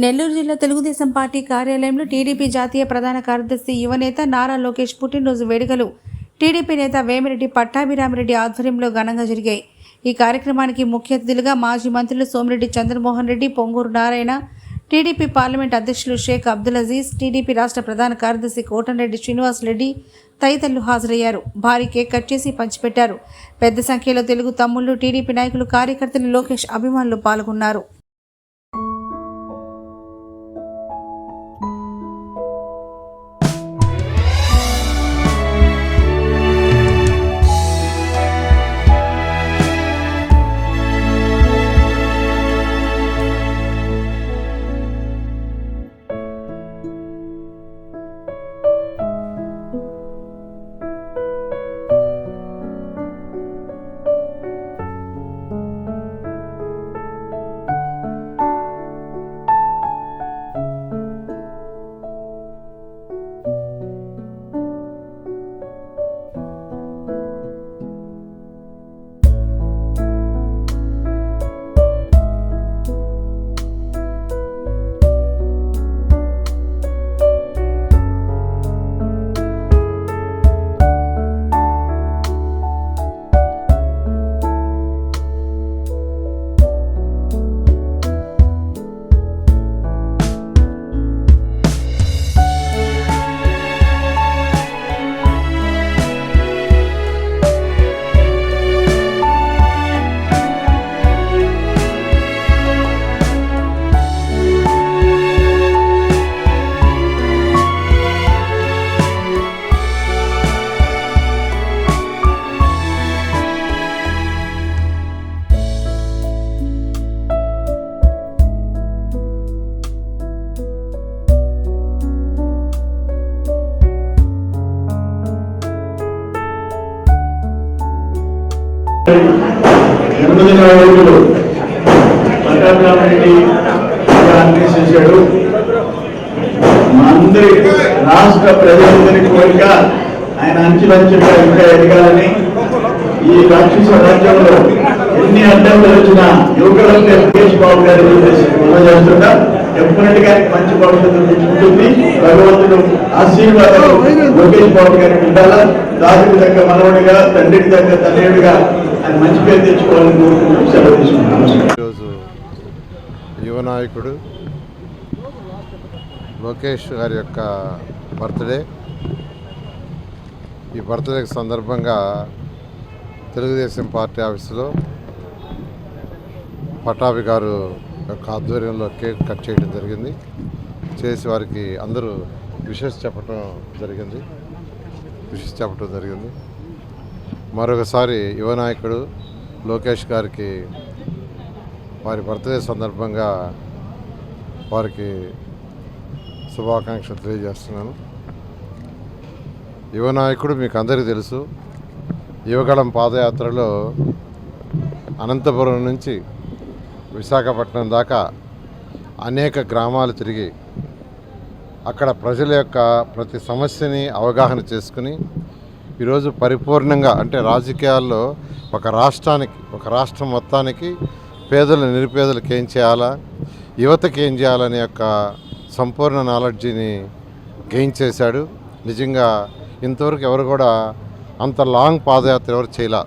నెల్లూరు జిల్లా తెలుగుదేశం పార్టీ కార్యాలయంలో టీడీపీ జాతీయ ప్రధాన కార్యదర్శి యువనేత నారా లోకేష్ పుట్టినరోజు వేడుకలు టీడీపీ నేత వేమిరెడ్డి పట్టాభిరామిరెడ్డి ఆధ్వర్యంలో ఘనంగా జరిగాయి. ఈ కార్యక్రమానికి ముఖ్య అతిథులుగా మాజీ మంత్రులు సోమిరెడ్డి చంద్రమోహన్ రెడ్డి, పొంగూరు నారాయణ, టీడీపీ పార్లమెంట్ అధ్యక్షులు షేక్ అబ్దుల్ అజీజ్, టీడీపీ రాష్ట్ర ప్రధాన కార్యదర్శి కోటంరెడ్డి శ్రీనివాస్ రెడ్డి తదితరులు హాజరయ్యారు. భారీ కేక్ కట్ చేసి పంచిపెట్టారు. పెద్ద సంఖ్యలో తెలుగు తమ్ముళ్లు, టీడీపీ నాయకులు, కార్యకర్తలు, లోకేష్ అభిమానులు పాల్గొన్నారు. జన్మదిన పట్టాభిరామిరెడ్డి అన్వేషించాడు. మా అందరి రాష్ట్ర ప్రజలందరి కోరిక ఆయన అంచెలంచెలుగా ఇంకా ఎదగాలని, ఈ రాక్షస రాజ్యంలో ఎన్ని అడ్డంకులు వచ్చినా యువకులంటే లోకేష్ బాబు గారి చేస్తుంటా డెఫినెట్ గా మంచి భవిష్యత్తు తెచ్చుకుంటుంది. భగవంతుడు ఆశీర్వాదాలు లోకేష్ బాబు గారికి ఉండాలా. దానికి దగ్గర మనవడిగా, తండ్రికి దగ్గర తనయుడిగా ఆయన మంచి పేరు తెచ్చుకోవాలని కోరుకుంటూ సెలవు తీసుకుంటాం. ఈరోజు యువ నాయకుడు లోకేష్ గారి యొక్క బర్త్డే. ఈ బర్త్డే సందర్భంగా తెలుగుదేశం పార్టీ ఆఫీసులో పట్టాభి గారు యొక్క ఆధ్వర్యంలో కేక్ కట్ చేయడం జరిగింది. చేసి వారికి అందరూ విషెస్ చెప్పడం జరిగింది. మరొకసారి యువ నాయకుడు లోకేష్ గారికి వారి బర్త్డే సందర్భంగా వారికి శుభాకాంక్షలు తెలియజేస్తున్నాను. యువ నాయకుడు మీకు అందరికీ తెలుసు. యువగళం పాదయాత్రలో అనంతపురం నుంచి విశాఖపట్నం దాకా అనేక గ్రామాలు తిరిగి అక్కడ ప్రజల యొక్క ప్రతి సమస్యని అవగాహన చేసుకుని ఈరోజు పరిపూర్ణంగా అంటే రాజకీయాల్లో ఒక రాష్ట్రం మొత్తానికి పేదలు నిరుపేదలకు ఏం చేయాలా, యువతకి ఏం చేయాలనే యొక్క సంపూర్ణ నాలెడ్జిని గెయిన్ చేశాడు. నిజంగా ఇంతవరకు ఎవరు కూడా అంత లాంగ్ పాదయాత్ర ఎవరు చేయలే.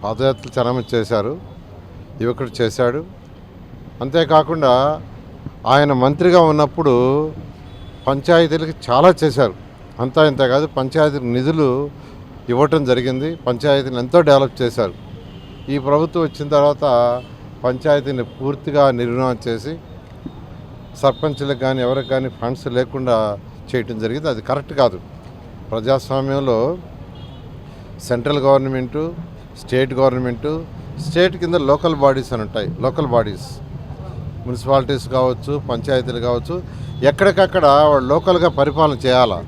పాదయాత్రలు చాలామంది చేశారు, యువకుడు చేశాడు. అంతేకాకుండా ఆయన మంత్రిగా ఉన్నప్పుడు పంచాయతీలకు చాలా చేశారు. అంతా ఇంత కాదు, పంచాయతీలకు నిధులు ఇవ్వటం జరిగింది. పంచాయతీని ఎంతో డెవలప్ చేశారు. ఈ ప్రభుత్వం వచ్చిన తర్వాత పంచాయతీని పూర్తిగా నిర్వహణ చేసి సర్పంచులకు కానీ ఎవరికి కానీ ఫండ్స్ లేకుండా చేయటం జరిగింది. అది కరెక్ట్ కాదు. ప్రజాస్వామ్యంలో సెంట్రల్ గవర్నమెంటు, స్టేట్ కింద లోకల్ బాడీస్ అని ఉంటాయి. లోకల్ బాడీస్ మున్సిపాలిటీస్ కావచ్చు, పంచాయతీలు కావచ్చు, ఎక్కడికక్కడ వాళ్ళు లోకల్గా పరిపాలన చేయాలా.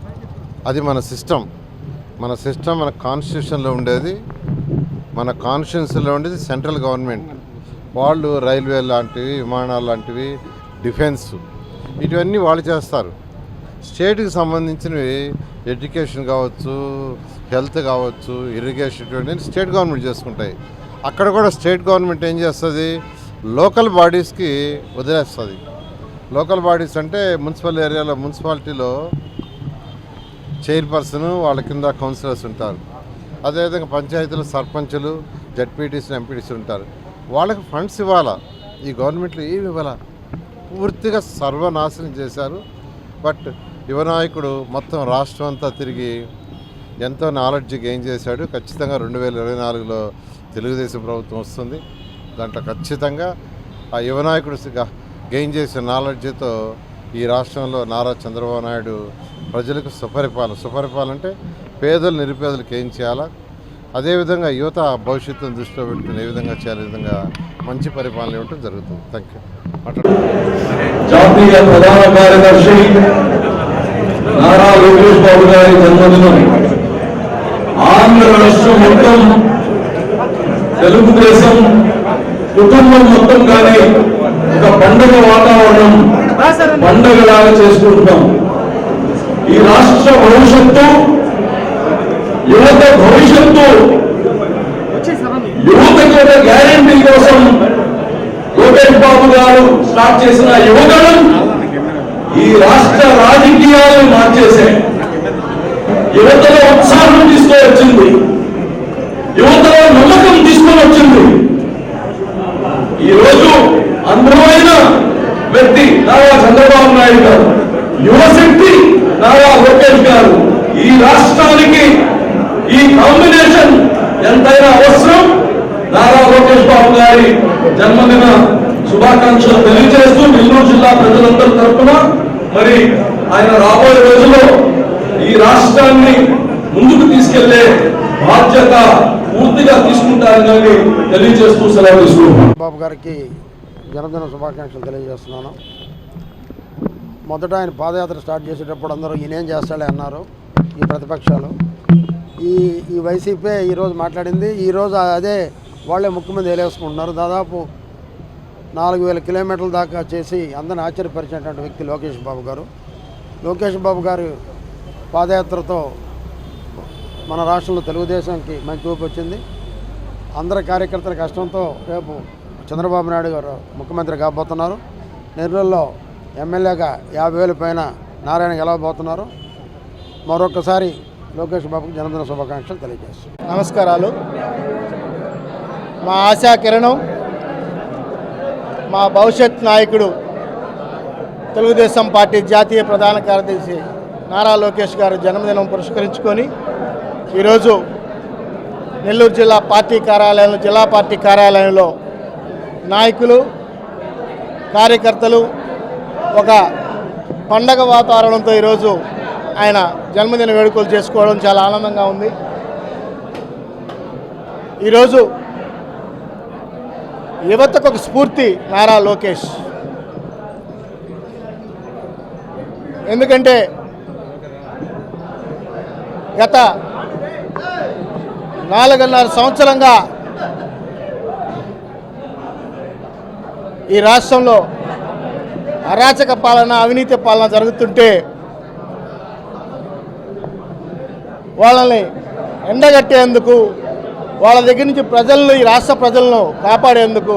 అది మన సిస్టమ్. మన కాన్స్టిట్యూషన్లో ఉండేది, మన కాన్స్టిట్యూన్సీలో ఉండేది సెంట్రల్ గవర్నమెంట్. వాళ్ళు రైల్వే లాంటివి, విమానాలు లాంటివి, డిఫెన్స్, ఇటువన్నీ వాళ్ళు చేస్తారు. స్టేట్కి సంబంధించినవి ఎడ్యుకేషన్ కావచ్చు, హెల్త్ కావచ్చు, ఇరిగేషన్, ఇటువంటి స్టేట్ గవర్నమెంట్ చేసుకుంటాయి. అక్కడ కూడా స్టేట్ గవర్నమెంట్ ఏం చేస్తుంది, లోకల్ బాడీస్కి వదిలేస్తుంది. లోకల్ బాడీస్ అంటే మున్సిపల్ ఏరియాలో మున్సిపాలిటీలో చైర్పర్సన్ వాళ్ళ కింద కౌన్సిలర్స్ ఉంటారు. అదేవిధంగా పంచాయతీలు సర్పంచులు జడ్పీటీసీలు ఎంపీటీసీలు ఉంటారు. వాళ్ళకి ఫండ్స్ ఇవ్వాలా, ఈ గవర్నమెంట్లో ఏమి ఇవ్వాలా, పూర్తిగా సర్వనాశనం చేశారు. బట్ యువ నాయకుడు మొత్తం రాష్ట్రం అంతా తిరిగి ఎంతో నాలెడ్జ్ గెయిన్ చేశాడు. ఖచ్చితంగా 2024లో తెలుగుదేశం ప్రభుత్వం వస్తుంది. దాంట్లో ఖచ్చితంగా ఆ యువ నాయకుడు గెయిన్ చేసిన నాలెడ్జ్తో ఈ రాష్ట్రంలో నారా చంద్రబాబు నాయుడు ప్రజలకు సుపరిపాలన అంటే పేదలు నిరుపేదలకు ఏం చేయాలా, అదేవిధంగా యువత భవిష్యత్తును దృష్టిలో పెట్టుకుని ఏ విధంగా చేయాలి, విధంగా మంచి పరిపాలన ఇవ్వడం జరుగుతుంది. Thank you. జాతీయ ప్రధాన కార్యదర్శి నారా లోకేష్ బాబు గారి జన్మదినం ఆంధ్ర రాష్ట్రం మొత్తం, తెలుగుదేశం కుటుంబం మొత్తం కానీ ఒక పండుగ వాతావరణం, పండుగలాగా చేసుకుంటున్నాం. ఈ రాష్ట్ర భవిష్యత్తు, యువత భవిష్యత్తు, యువతకి ఒక గ్యారెంటీ కోసం లోకేష్ బాబు గారు స్టార్ట్ చేసిన యువగణం ఈ రాష్ట్ర రాజకీయాలను మార్చేశాయి. యువతలో ఉత్సాహం తీసుకొని యువతలో నమ్మకం తీసుకొని వచ్చింది. ఈరోజు అందమైన వ్యక్తి నారా చంద్రబాబు నాయుడు గారు, యువశక్తి నారా లోకేష్ గారు. ఈ రాష్ట్రానికి ఈ కాంబినేషన్ ఎంతైనా అవసరం. నారా లోకేష్ బాబు గారి జన్మదిన శుభాకాంక్షలు తెలియజేస్తూ నెల్లూరు జిల్లా ప్రజలందరి తరఫున మరి ఆయన రాబోయే రోజుల్లో ఈ రాష్ట్రాన్ని ముందుకు తీసుకెళ్లే బాధ్యత పూర్తిగా తీసుకుంటారని తెలియజేస్తూ సెలవు తీసుకుంటున్నాను. బాబు గారికి జన్మదిన శుభాకాంక్షలు తెలియజేస్తున్నాను. మొదట ఆయన పాదయాత్ర స్టార్ట్ చేసేటప్పుడు అందరూ ఈయనేం చేస్తాడే అన్నారు ఈ ప్రతిపక్షాలు. ఈ వైసీపీ ఈరోజు మాట్లాడింది. ఈరోజు అదే వాళ్ళే ముఖ్యమంత్రి వేలేసుకుంటున్నారు. దాదాపు 4000 కిలోమీటర్ల దాకా చేసి అందరిని ఆశ్చర్యపరిచినటువంటి వ్యక్తి లోకేష్ బాబు గారు. లోకేష్ బాబు గారు పాదయాత్రతో మన రాష్ట్రంలో తెలుగుదేశానికి మంచి ఊపు వచ్చింది. అందరి కార్యకర్తల కష్టంతో రేపు చంద్రబాబు నాయుడు గారు ముఖ్యమంత్రి కాబోతున్నారు. నెల్లూరులో ఎమ్మెల్యేగా 50,000 పైన నారాయణ గెలవబోతున్నారు. మరొకసారి లోకేష్ బాబుకి జన్మదిన శుభాకాంక్షలు తెలియజేస్తాను. నమస్కారాలు. మా ఆశా కిరణం, మా భవిష్యత్ నాయకుడు, తెలుగుదేశం పార్టీ జాతీయ ప్రధాన కార్యదర్శి నారా లోకేష్ గారు జన్మదినం పురస్కరించుకొని ఈరోజు నెల్లూరు జిల్లా పార్టీ కార్యాలయంలో నాయకులు, కార్యకర్తలు ఒక పండగ వాతావరణంతో ఈరోజు ఆయన జన్మదిన వేడుకలు చేసుకోవడం చాలా ఆనందంగా ఉంది. ఈరోజు యువతకు ఒక స్ఫూర్తి నారా లోకేష్. ఎందుకంటే గత 4.5 సంవత్సరంగా ఈ రాష్ట్రంలో అరాచక పాలన, అవినీతి పాలన జరుగుతుంటే వాళ్ళని ఎండగట్టేందుకు, వాళ్ళ దగ్గర నుంచి ప్రజలను, ఈ రాష్ట్ర ప్రజలను కాపాడేందుకు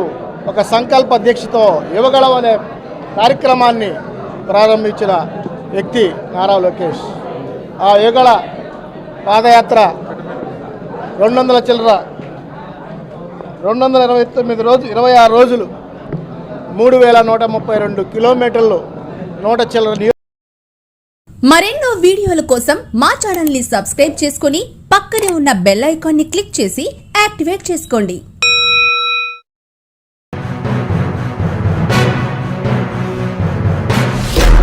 ఒక సంకల్ప దీక్షతో యువగళం అనే కార్యక్రమాన్ని ప్రారంభించిన వ్యక్తి నారా లోకేష్. ఆ యువగళ పాదయాత్ర 26 రోజులు 3132 కిలోమీటర్లు 100 చిల్లర. మరెన్నో వీడియోల కోసం మా ఛానల్ ని సబ్స్క్రైబ్ చేసుకుని పక్కనే ఉన్న బెల్ ఐకాన్ ని క్లిక్ చేసి యాక్టివేట్ చేసుకోండి.